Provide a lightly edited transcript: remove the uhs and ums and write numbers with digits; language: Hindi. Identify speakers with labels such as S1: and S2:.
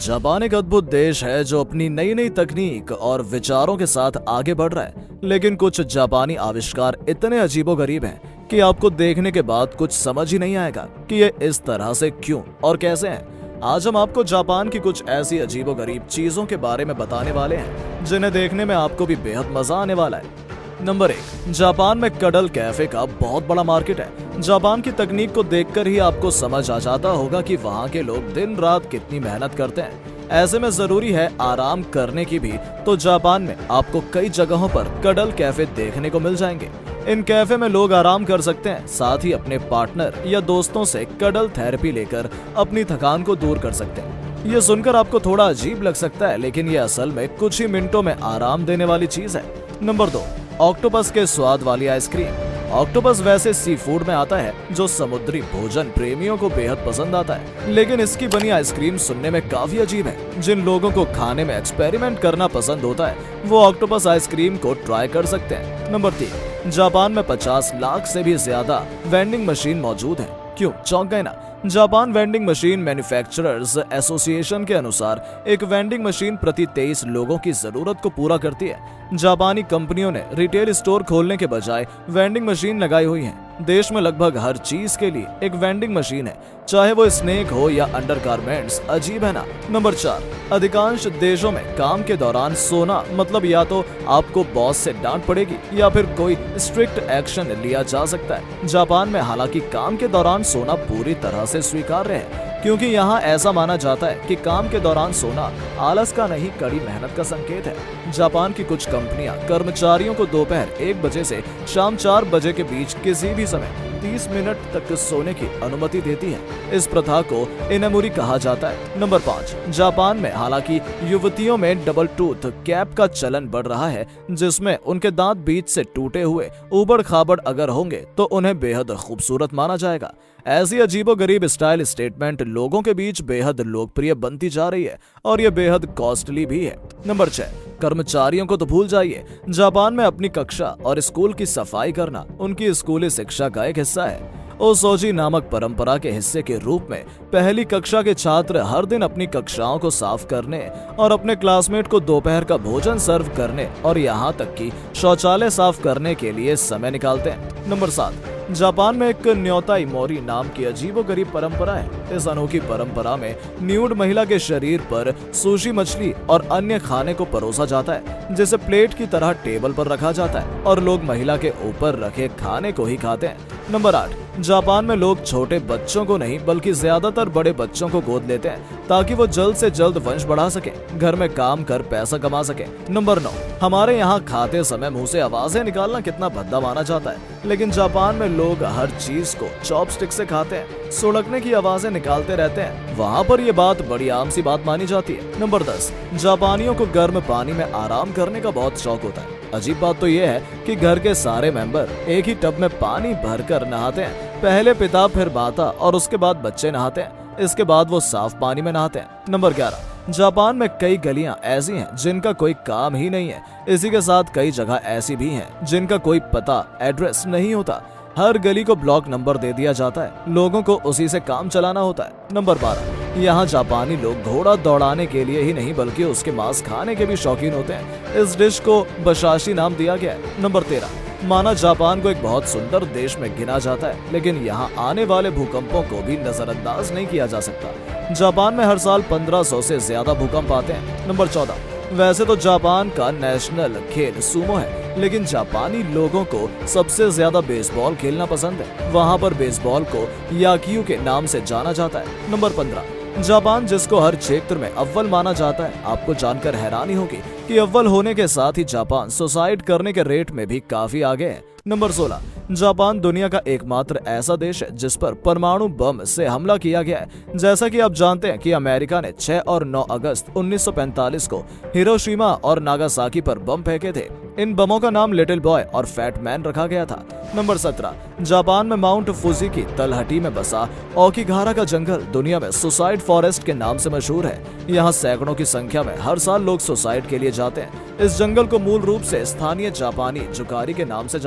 S1: जापान एक अद्भुत देश है जो अपनी नई नई तकनीक और विचारों के साथ आगे बढ़ रहा है। लेकिन कुछ जापानी आविष्कार इतने अजीबोगरीब हैं कि आपको देखने के बाद कुछ समझ ही नहीं आएगा कि ये इस तरह से क्यों और कैसे हैं। आज हम आपको जापान की कुछ ऐसी अजीबोगरीब चीजों के बारे में बताने वाले हैं जिन्हें देखने में आपको भी बेहद मजा आने वाला है। नंबर 1, जापान में कडल कैफे का बहुत बड़ा मार्केट है। जापान की तकनीक को देखकर ही आपको समझ आ जाता होगा कि वहाँ के लोग दिन रात कितनी मेहनत करते हैं। ऐसे में जरूरी है आराम करने की भी, तो जापान में आपको कई जगहों पर कडल कैफे देखने को मिल जाएंगे। इन कैफे में लोग आराम कर सकते हैं, साथ ही अपने पार्टनर या दोस्तों से कडल थेरेपी लेकर अपनी थकान को दूर कर सकते हैं। ये सुनकर आपको थोड़ा अजीब लग सकता है, लेकिन ये असल में कुछ ही मिनटों में आराम देने वाली चीज है। नंबर 2, ऑक्टोपस के स्वाद वाली आइसक्रीम। ऑक्टोपस वैसे सी फूड में आता है जो समुद्री भोजन प्रेमियों को बेहद पसंद आता है, लेकिन इसकी बनी आइसक्रीम सुनने में काफी अजीब है। जिन लोगों को खाने में एक्सपेरिमेंट करना पसंद होता है वो ऑक्टोपस आइसक्रीम को ट्राई कर सकते हैं। नंबर 3, जापान में 50 लाख से भी ज्यादा वेंडिंग मशीन मौजूद है। क्यों, चौंक गए ना? Japan vending machine manufacturers association के अनुसार एक वेंडिंग मशीन प्रति 23 लोगों की जरूरत को पूरा करती है। जापानी कंपनियों ने रिटेल स्टोर खोलने के बजाय वेंडिंग मशीन लगाई हुई है। देश में लगभग हर चीज के लिए एक वेंडिंग मशीन है, चाहे वो स्नैक हो या अंडरगारमेंट्स। अजीब है ना? नंबर 4, अधिकांश देशों में काम के दौरान सोना मतलब या तो आपको बॉस से डांट पड़ेगी या फिर कोई स्ट्रिक्ट एक्शन लिया जा सकता है। जापान में हालांकि काम के दौरान सोना पूरी तरह से स्वीकार्य है, क्योंकि यहाँ ऐसा माना जाता है कि काम के दौरान सोना आलस का नहीं, कड़ी मेहनत का संकेत है। जापान की कुछ कंपनियां कर्मचारियों को दोपहर 1 बजे से शाम 4 बजे के बीच किसी भी समय 30 मिनट तक सोने की अनुमति देती है। इस प्रथा को इनेमुरी कहा जाता है। नंबर 5, जापान में हालांकि युवतियों में डबल टूथ कैप का चलन बढ़ रहा है, जिसमें उनके दांत बीच से टूटे हुए उबड़ खाबड़ अगर होंगे तो उन्हें बेहद खूबसूरत माना जाएगा। ऐसी अजीबोगरीब स्टाइल स्टेटमेंट लोगों के बीच बेहद लोकप्रिय बनती जा रही है और ये बेहद कॉस्टली भी है। नंबर 6, कर्मचारियों को तो भूल जाइए। जापान में अपनी कक्षा और स्कूल की सफाई करना उनकी स्कूली शिक्षा का एक हिस्सा है। ओसोजी नामक परंपरा के हिस्से के रूप में पहली कक्षा के छात्र हर दिन अपनी कक्षाओं को साफ करने और अपने क्लासमेट को दोपहर का भोजन सर्व करने और यहाँ तक कि शौचालय साफ करने के लिए समय निकालते हैं। नंबर 7, जापान में एक न्योताई मोरी नाम की अजीबोगरीब परंपरा है। इस अनोखी परंपरा में न्यूड महिला के शरीर पर सुशी मछली और अन्य खाने को परोसा जाता है, जिसे प्लेट की तरह टेबल पर रखा जाता है और लोग महिला के ऊपर रखे खाने को ही खाते हैं। नंबर 8, जापान में लोग छोटे बच्चों को नहीं बल्कि ज्यादातर बड़े बच्चों को गोद लेते हैं ताकि वो जल्द से जल्द वंश बढ़ा सके, घर में काम कर पैसा कमा सके। नंबर 9, हमारे यहाँ खाते समय मुंह से आवाजें निकालना कितना भद्दा माना जाता है, लेकिन जापान में लोग हर चीज को चॉपस्टिक से खाते हैं, सुड़कने की आवाजें निकालते रहते हैं। वहाँ पर ये बात बड़ी आम सी बात मानी जाती है। नंबर 10, जापानियों को गर्म पानी में आराम करने का बहुत शौक होता है। अजीब बात तो ये है कि घर के सारे मेंबर एक ही टब में पानी भरकर नहाते हैं। पहले पिता, फिर माता और उसके बाद बच्चे नहाते हैं। इसके बाद वो साफ पानी में नहाते हैं। नंबर 11, जापान में कई गलियां ऐसी हैं जिनका कोई काम ही नहीं है। इसी के साथ कई जगह ऐसी भी हैं जिनका कोई पता, एड्रेस नहीं होता। हर गली को ब्लॉक नंबर दे दिया जाता है, लोगों को उसी से काम चलाना होता है। नंबर 12, यहाँ जापानी लोग घोड़ा दौड़ाने के लिए ही नहीं बल्कि उसके मांस खाने के भी शौकीन होते हैं। इस डिश को बशाशी नाम दिया गया है। नंबर 13, माना जापान को एक बहुत सुंदर देश में गिना जाता है, लेकिन यहाँ आने वाले भूकंपों को भी नजरअंदाज नहीं किया जा सकता। जापान में हर साल 1500 से ज्यादा भूकंप आते हैं। नंबर 14, वैसे तो जापान का नेशनल खेल सूमो है, लेकिन जापानी लोगों को सबसे ज्यादा बेसबॉल खेलना पसंद है। वहाँ पर बेसबॉल को याकियू के नाम से जाना जाता है। नंबर 15, जापान जिसको हर क्षेत्र में अव्वल माना जाता है, आपको जानकर हैरानी होगी कि अव्वल होने के साथ ही जापान सुसाइड करने के रेट में भी काफी आगे है। नंबर 16, जापान दुनिया का एकमात्र ऐसा देश है जिस पर परमाणु बम से हमला किया गया है। जैसा कि आप जानते हैं कि अमेरिका ने 6 और 9 अगस्त 1945 को हिरोशिमा और नागासाकी पर बम फेंके थे। इन बमों का नाम लिटिल बॉय और फैट मैन रखा गया था। नंबर 17, जापान में माउंट फुजी की तलहटी में बसा ओकिगारा का जंगल दुनिया में सुसाइड फॉरेस्ट के नाम से मशहूर है। यहाँ सैकड़ों की संख्या में हर साल लोग सुसाइड के लिए जाते हैं। इस जंगल को मूल रूप से स्थानीय जापानी जुकारी के नाम से